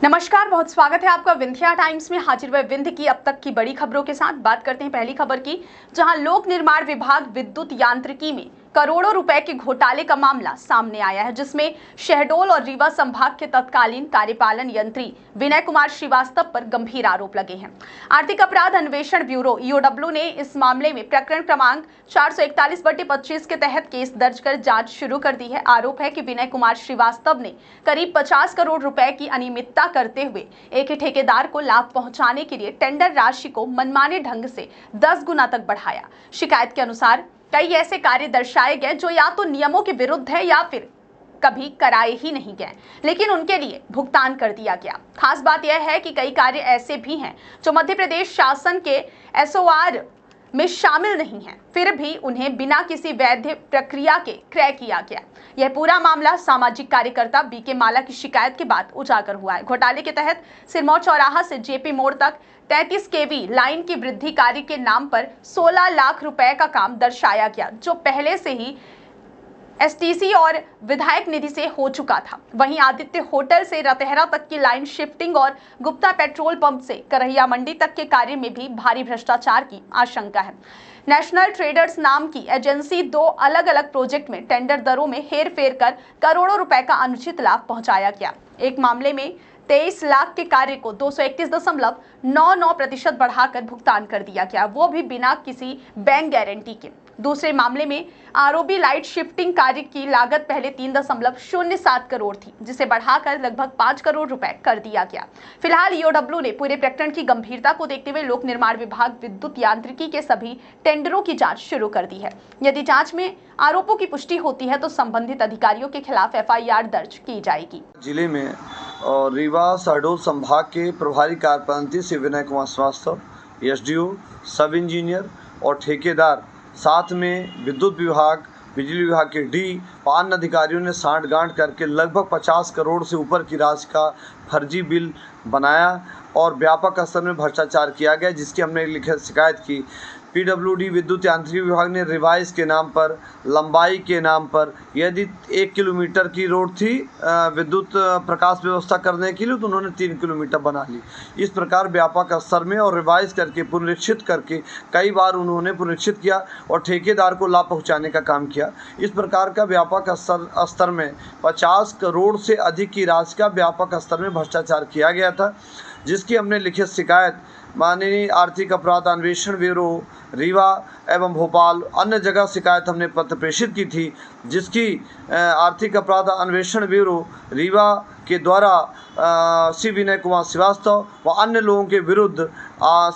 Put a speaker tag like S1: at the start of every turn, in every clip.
S1: नमस्कार, बहुत स्वागत है आपका विंध्या टाइम्स में। हाजिर हुए विंध्य की अब तक की बड़ी खबरों के साथ बात करते हैं पहली खबर की, जहां लोक निर्माण विभाग विद्युत यांत्रिकी में करोड़ों रुपए के घोटाले का मामला सामने आया है, जिसमें शहडोल और रीवा संभाग के तत्कालीन कार्यपालन यंत्री विनय कुमार श्रीवास्तव पर गंभीर आरोप लगे हैं। आर्थिक अपराध अन्वेषण ब्यूरो ईओडब्ल्यू ने इस मामले में प्रकरण क्रमांक 441/25 के तहत केस दर्ज कर जांच शुरू कर दी है। आरोप है कि विनय कुमार श्रीवास्तव ने करीब 50 करोड़ रुपए की अनियमितता करते हुए एक ही ठेकेदार को लाभ पहुंचाने के लिए टेंडर राशि को मनमाने ढंग से 10 गुना तक बढ़ाया। शिकायत के अनुसार कई ऐसे कार्य दर्शाए गए जो या तो नियमों के विरुद्ध है या फिर कभी कराए ही नहीं गए, लेकिन उनके लिए भुगतान कर दिया गया। खास बात यह है कि कई कार्य ऐसे भी हैं जो मध्य प्रदेश शासन के एसओआर में शामिल नहीं है, फिर भी उन्हें बिना किसी वैध प्रक्रिया के क्रय किया गया। यह पूरा मामला सामाजिक कार्यकर्ता बीके माला की शिकायत के बाद उजागर हुआ है। घोटाले के तहत सिरमौर चौराहा से जेपी मोड़ तक 33 केवी लाइन की वृद्धि कार्य के नाम पर 16 लाख रुपए का काम दर्शाया गया, जो पहले से ही एसटीसी और विधायक निधि से हो चुका था। वहीं आदित्य होटल से रतहरा तक की लाइन शिफ्टिंग और गुप्ता पेट्रोल पंप से करहिया मंडी तक के कार्य में भी भारी भ्रष्टाचार की आशंका है। नेशनल ट्रेडर्स नाम की एजेंसी 2 अलग अलग प्रोजेक्ट में टेंडर दरों में हेरफेर कर करोड़ों रुपए का अनुचित लाभ पहुंचाया गया। एक मामले में 23 लाख के कार्य को 231.99% बढ़ाकर भुगतान कर दिया गया, वो भी बिना किसी बैंक गारंटी के। दूसरे मामले में आरओबी लाइट शिफ्टिंग कार्य की लागत पहले 3.07 करोड़ थी, जिसे बढ़ाकर लगभग 5 करोड़ रुपए कर दिया गया। फिलहाल ईओडब्ल्यू ने पूरे प्रकरण की गंभीरता को देखते हुए लोक निर्माण विभाग विद्युत यांत्रिकी के सभी टेंडरों की जांच शुरू कर दी है। यदि जांच में आरोपों की पुष्टि होती है तो संबंधित अधिकारियों के खिलाफ एफआईआर दर्ज की जाएगी।
S2: जिले में और रीवा शहडोल संभाग के प्रभारी कार्यपालन श्री विनय कुमार श्रीवास्तव, एसडीओ, सब इंजीनियर और ठेकेदार, साथ में विद्युत विभाग, बिजली विभाग के डी, पान अधिकारियों ने सांठ-गांठ करके लगभग 50 करोड़ से ऊपर की राशि का फर्जी बिल बनाया और व्यापक स्तर में भ्रष्टाचार किया गया, जिसकी हमने लिखित शिकायत की। पीडब्ल्यूडी विद्युत यांत्रिकी विभाग ने रिवाइज के नाम पर, लंबाई के नाम पर, यदि 1 किलोमीटर की रोड थी विद्युत प्रकाश व्यवस्था करने के लिए, तो उन्होंने 3 किलोमीटर बना ली। इस प्रकार व्यापक स्तर में और रिवाइज करके पुनरीक्षित करके कई बार उन्होंने पुनरीक्षित किया और ठेकेदार को लाभ पहुंचाने का काम किया। इस प्रकार का व्यापक स्तर में 50 करोड़ से अधिक की राशि का व्यापक स्तर में भ्रष्टाचार किया गया था, जिसकी हमने लिखित शिकायत माननीय आर्थिक अपराध अन्वेषण ब्यूरो रीवा एवं भोपाल अन्य जगह शिकायत हमने पत्र प्रेषित की थी, जिसकी आर्थिक अपराध अन्वेषण ब्यूरो रीवा के द्वारा श्री विनय कुमार श्रीवास्तव व अन्य लोगों के विरुद्ध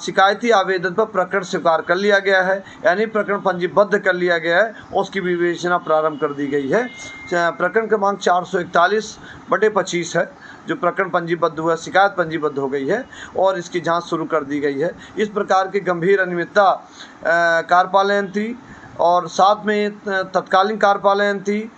S2: शिकायती आवेदन पर प्रकरण स्वीकार कर लिया गया है, यानी प्रकरण पंजीबद्ध कर लिया गया है। उसकी विवेचना प्रारंभ कर दी गई है। प्रकरण क्रमांक 441/25 है जो प्रकरण पंजीबद्ध हुआ, शिकायत पंजीबद्ध हो गई है और इसकी जांच शुरू कर दी गई है। इस प्रकार की गंभीर अनियमितता कार्यपालन यंत्री और साथ में तत्कालीन कार्यपालन यंत्री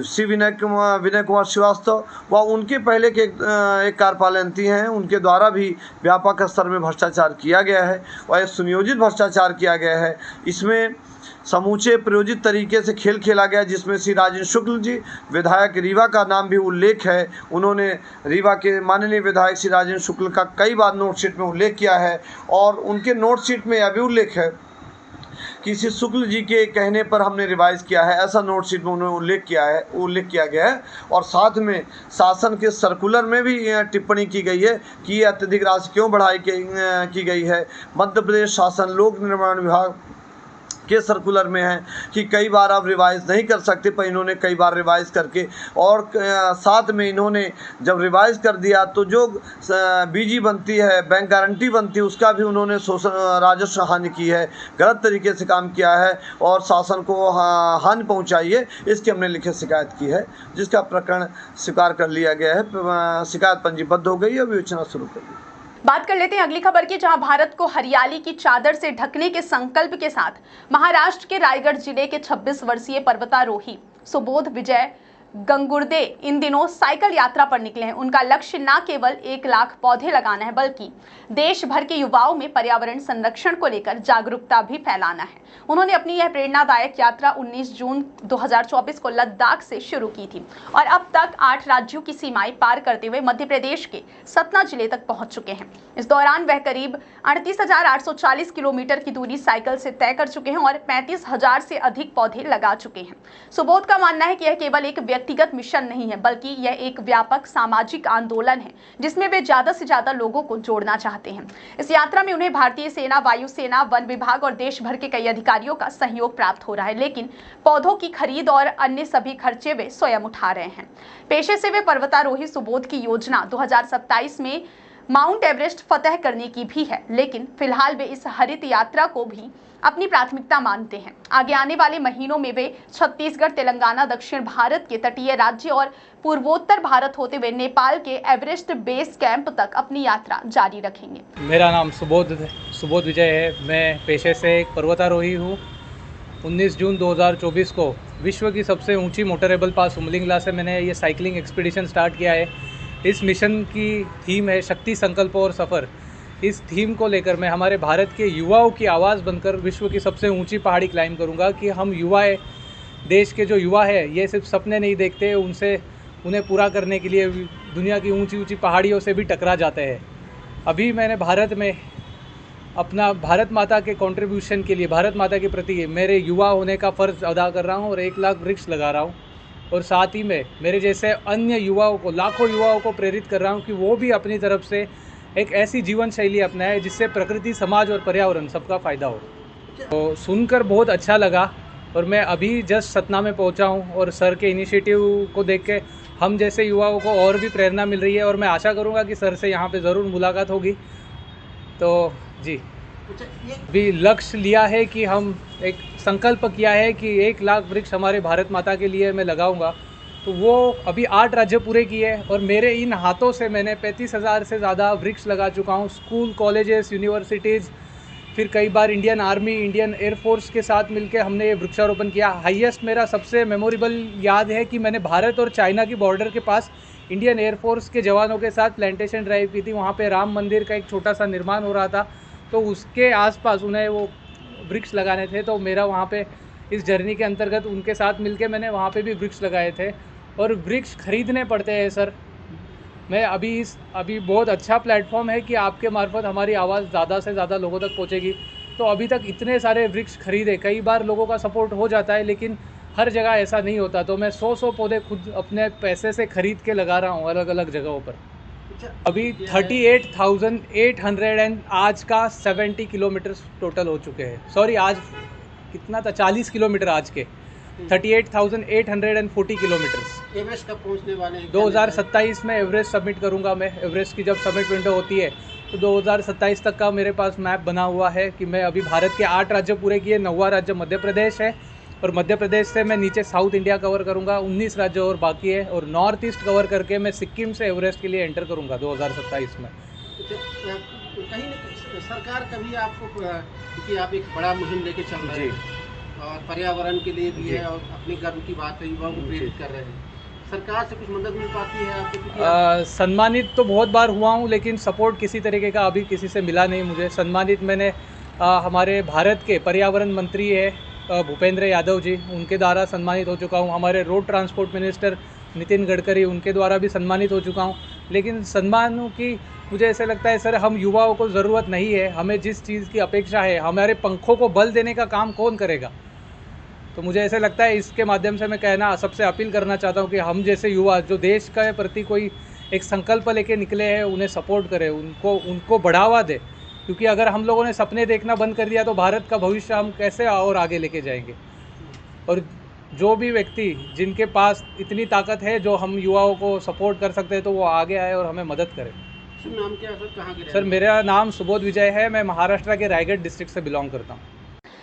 S2: श्री विनय कुमार श्रीवास्तव व उनके पहले के एक कार्यपालन यंत्री हैं, उनके द्वारा भी व्यापक स्तर में भ्रष्टाचार किया गया है और यह सुनियोजित भ्रष्टाचार किया गया है। इसमें समूचे प्रयोजित तरीके से खेल खेला गया, जिसमें श्री राजेंद्र शुक्ल जी विधायक रीवा का नाम भी उल्लेख है। उन्होंने रीवा के माननीय विधायक श्री राजेंद्र शुक्ल का कई बार नोटशीट में उल्लेख किया है और उनके नोटशीट में यह भी उल्लेख है कि श्री शुक्ल जी के कहने पर हमने रिवाइज किया है, ऐसा नोटशीट में उन्होंने उल्लेख किया गया है। और साथ में शासन के सर्कुलर में भी टिप्पणी की गई है कि ये अत्यधिक राशि क्यों बढ़ाई की गई है। मध्य प्रदेश शासन लोक निर्माण विभाग के सर्कुलर में है कि कई बार आप रिवाइज नहीं कर सकते, पर इन्होंने कई बार रिवाइज करके और साथ में इन्होंने जब रिवाइज कर दिया तो जो बीजी बनती है, बैंक गारंटी बनती है, उसका भी उन्होंने राजस्व हानि की है, गलत तरीके से काम किया है और शासन को हानि पहुंचाई है। इसकी हमने लिखित शिकायत की है, जिसका प्रकरण स्वीकार कर लिया गया है। शिकायत पंजीबद्ध हो गई है, विवेचना शुरू कर दी।
S1: बात कर लेते हैं अगली खबर की, जहां भारत को हरियाली की चादर से ढकने के संकल्प के साथ महाराष्ट्र के रायगढ़ जिले के 26 वर्षीय पर्वतारोही सुबोध विजय गंगुर्दे इन दिनों साइकिल यात्रा पर निकले हैं। उनका लक्ष्य न केवल 1 लाख पौधे लगाना है, बल्कि देश भर के युवाओं में पर्यावरण संरक्षण को लेकर जागरूकता भी फैलाना है। उन्होंने अपनी यह प्रेरणादायक यात्रा 19 जून 2024 को लद्दाख से शुरू की थी और अब तक 8 राज्यों की सीमाएं पार करते हुए मध्य प्रदेश के सतना जिले तक पहुंच चुके हैं। इस दौरान वह करीब 38,840 किलोमीटर की दूरी साइकिल से तय कर चुके हैं और 35,000 से अधिक पौधे लगा चुके हैं। सुबोध का मानना है कि यह केवल एक व्यक्तिगत मिशन नहीं है, बल्कि यह एक व्यापक सामाजिक आंदोलन है जिसमें वे ज्यादा से ज्यादा लोगों को जोड़ना चाहते हैं। इस यात्रा में उन्हें भारतीय सेना, वायुसेना, वन विभाग और देश भर के कई अधिकारियों का सहयोग प्राप्त हो रहा है, लेकिन पौधों की खरीद और अन्य सभी खर्चे वे स्वयं उठा रहे हैं। पेशे से वे पर्वतारोही सुबोध की योजना 2027 में माउंट एवरेस्ट फतह करने की भी है, लेकिन फिलहाल वे इस हरित यात्रा को भी अपनी प्राथमिकता मानते हैं। आगे आने वाले महीनों में वे छत्तीसगढ़, तेलंगाना, दक्षिण भारत के तटीय राज्य और पूर्वोत्तर भारत होते हुए नेपाल के एवरेस्ट बेस कैंप तक अपनी यात्रा जारी रखेंगे।
S3: मेरा नाम सुबोध विजय है। मैं पेशे से एक पर्वतारोही हूँ। 19 जून 2024 को विश्व की सबसे ऊंची मोटरेबल पास उमलिंगला से मैंने ये साइकिलिंग एक्सपीडिशन स्टार्ट किया है। इस मिशन की थीम है शक्ति, संकल्प और सफ़र। इस थीम को लेकर मैं हमारे भारत के युवाओं की आवाज़ बनकर विश्व की सबसे ऊंची पहाड़ी क्लाइंब करूंगा कि हम युवा है, देश के जो युवा है ये सिर्फ सपने नहीं देखते, उन्हें पूरा करने के लिए दुनिया की ऊंची ऊंची पहाड़ियों से भी टकरा जाते हैं। अभी मैंने भारत में अपना भारत माता के कंट्रीब्यूशन के लिए, भारत माता के प्रति मेरे युवा होने का फ़र्ज़ अदा कर रहा हूँ और 1 लाख वृक्ष लगा रहा हूँ। और साथ ही में मेरे जैसे अन्य युवाओं को, लाखों युवाओं को प्रेरित कर रहा हूँ कि वो भी अपनी तरफ से एक ऐसी जीवन शैली अपनाए जिससे प्रकृति, समाज और पर्यावरण सबका फ़ायदा हो। तो सुनकर बहुत अच्छा लगा और मैं अभी जस्ट सतना में पहुंचा हूं और सर के इनिशिएटिव को देख के हम जैसे युवाओं को और भी प्रेरणा मिल रही है और मैं आशा करूंगा कि सर से यहां पे ज़रूर मुलाकात होगी। तो जी, अभी लक्ष्य लिया है कि हम एक संकल्प किया है कि 1 लाख वृक्ष हमारे भारत माता के लिए मैं लगाऊंगा। तो वो अभी 8 राज्य पूरे किए और मेरे इन हाथों से मैंने 35,000 से ज़्यादा वृक्ष लगा चुका हूँ। स्कूल, कॉलेजेस, यूनिवर्सिटीज़, फिर कई बार इंडियन आर्मी, इंडियन एयरफोर्स के साथ मिलकर हमने ये वृक्षारोपण किया। हाईएस्ट मेरा सबसे मेमोरेबल याद है कि मैंने भारत और चाइना की बॉर्डर के पास इंडियन एयरफोर्स के जवानों के साथ प्लांटेशन ड्राइव की थी। वहाँ पे राम मंदिर का एक छोटा सा निर्माण हो रहा था, तो उसके आसपास उन्हें वो वृक्ष लगाने थे। तो मेरा वहाँ पे इस जर्नी के अंतर्गत उनके साथ मिलके मैंने वहाँ पे भी वृक्ष लगाए थे। और वृक्ष खरीदने पड़ते हैं सर। मैं अभी बहुत अच्छा प्लेटफॉर्म है कि आपके मार्फत हमारी आवाज़ ज़्यादा से ज़्यादा लोगों तक पहुँचेगी। तो अभी तक इतने सारे वृक्ष खरीदे, कई बार लोगों का सपोर्ट हो जाता है, लेकिन हर जगह ऐसा नहीं होता। तो मैं 100 पौधे खुद अपने पैसे से खरीद के लगा रहा हूँ अलग अलग जगहों पर। अभी 38,800 एंड आज का 70 किलोमीटर टोटल हो चुके हैं। सॉरी, आज कितना था, 40 किलोमीटर आज के, 38,840 किलोमीटर्स।
S4: एवरेस्ट कब पहुंचने वाले हैं?
S3: 2027 में एवरेस्ट सबमिट करूंगा मैं। एवरेस्ट की जब सबमिट विंडो होती है तो 2027 तक का मेरे पास मैप बना हुआ है कि मैं अभी भारत के 8 राज्य पूरे किए, 9वां राज्य मध्य प्रदेश है और मध्य प्रदेश से मैं नीचे साउथ इंडिया कवर करूंगा, 19 राज्य और बाकी है, और नॉर्थ ईस्ट कवर करके मैं सिक्किम से एवरेस्ट के लिए एंटर करूंगा 2027 में।
S4: कहीं ना सरकार कभी आपको, क्योंकि आप एक बड़ा मुहिम लेके चल रहे हैं और पर्यावरण के लिए भी है और अपनी गर्व की बात है, युवाओं को प्रेरित कर रहे हैं, सरकार से कुछ मदद मिल पाती है आपको?
S3: सम्मानित तो बहुत बार हुआ हूँ, लेकिन सपोर्ट किसी तरीके का अभी किसी से मिला नहीं मुझे। सम्मानित मैंने हमारे भारत के पर्यावरण मंत्री है भूपेंद्र यादव जी, उनके द्वारा सम्मानित हो चुका हूँ। हमारे road transport minister Nitin Gadkari, उनके द्वारा भी सम्मानित हो चुका हूँ। लेकिन सम्मानों की मुझे ऐसा लगता है सर, हम युवाओं को ज़रूरत नहीं है। हमें जिस चीज़ की अपेक्षा है, हमारे पंखों को बल देने का काम कौन करेगा? तो मुझे ऐसा लगता है इसके माध्यम से मैं कहना, सबसे अपील करना चाहता हूँ कि हम जैसे युवा जो देश के प्रति कोई एक संकल्प लेके निकले हैं, उन्हें सपोर्ट करें, उनको बढ़ावा दें। क्योंकि अगर हम लोगों ने सपने देखना बंद कर दिया तो भारत का भविष्य हम कैसे और आगे लेके जाएंगे? और जो भी व्यक्ति जिनके पास इतनी ताकत है, जो हम युवाओं को सपोर्ट कर सकते हैं, तो वो आगे आए और हमें मदद करें।
S4: नाम क्या सर, कहाँ के?
S3: सर, मेरा नाम सुबोध विजय है। मैं महाराष्ट्र के रायगढ़ डिस्ट्रिक्ट से बिलोंग करता हूँ।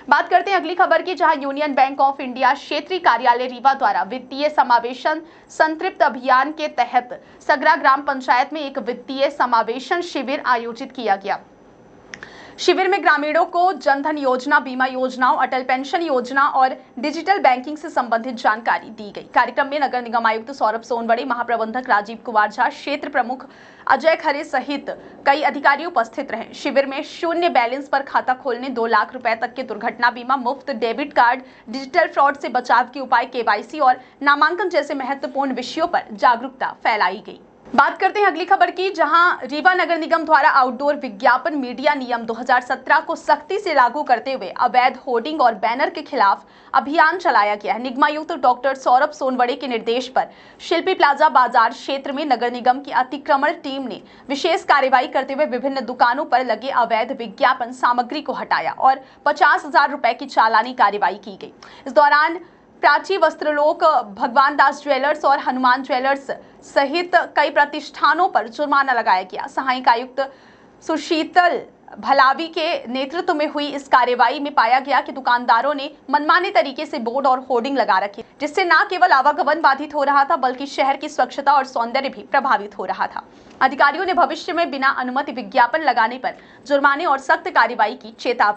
S1: बात करते हैं अगली खबर की, जहां यूनियन बैंक ऑफ इंडिया क्षेत्रीय कार्यालय रीवा द्वारा वित्तीय समावेशन संतृप्त अभियान के तहत सगरा ग्राम पंचायत में एक वित्तीय समावेशन शिविर आयोजित किया गया। शिविर में ग्रामीणों को जनधन योजना, बीमा योजनाओं, अटल पेंशन योजना और डिजिटल बैंकिंग से संबंधित जानकारी दी गई। कार्यक्रम में नगर निगम आयुक्त सौरभ सोनवड़े, महाप्रबंधक राजीव कुमार झा, क्षेत्र प्रमुख अजय खरे सहित कई अधिकारी उपस्थित रहे। शिविर में शून्य बैलेंस पर खाता खोलने, 2 लाख रुपए तक के दुर्घटना बीमा, मुफ्त डेबिट कार्ड, डिजिटल फ्रॉड से बचाव के उपाय, केवाईसी और नामांकन जैसे महत्वपूर्ण विषयों पर जागरूकता फैलाई गई। बात करते हैं अगली खबर की, जहां रीवा नगर निगम द्वारा आउटडोर विज्ञापन मीडिया नियम 2017 को सख्ती से लागू करते हुए अवैध होर्डिंग और बैनर के खिलाफ अभियान चलाया गया है। निगमायुक्त डॉक्टर सौरभ सोनवड़े के निर्देश पर शिल्पी प्लाजा बाजार क्षेत्र में नगर निगम की अतिक्रमण टीम ने विशेष कार्रवाई करते हुए विभिन्न दुकानों पर लगे अवैध विज्ञापन सामग्री को हटाया और 50,000 रुपए की चालानी कार्रवाई की गई। इस दौरान प्राची वस्त्रलोक, भगवान दास ज्वेलर्स और हनुमान ज्वेलर्स सहित कई प्रतिष्ठानों पर जुर्माना लगाया गया। सहायक आयुक्त सुशीतल भलावी के नेतृत्व में हुई इस कार्रवाई में पाया गया कि दुकानदारों ने मनमाने तरीके से बोर्ड और होर्डिंग लगा रखे, जिससे न केवल आवागमन बाधित हो रहा था बल्कि शहर की स्वच्छता और सौंदर्य भी प्रभावित हो रहा था। अधिकारियों ने भविष्य में बिना अनुमति विज्ञापन लगाने पर जुर्माने और सख्त कार्रवाई की चेतावनी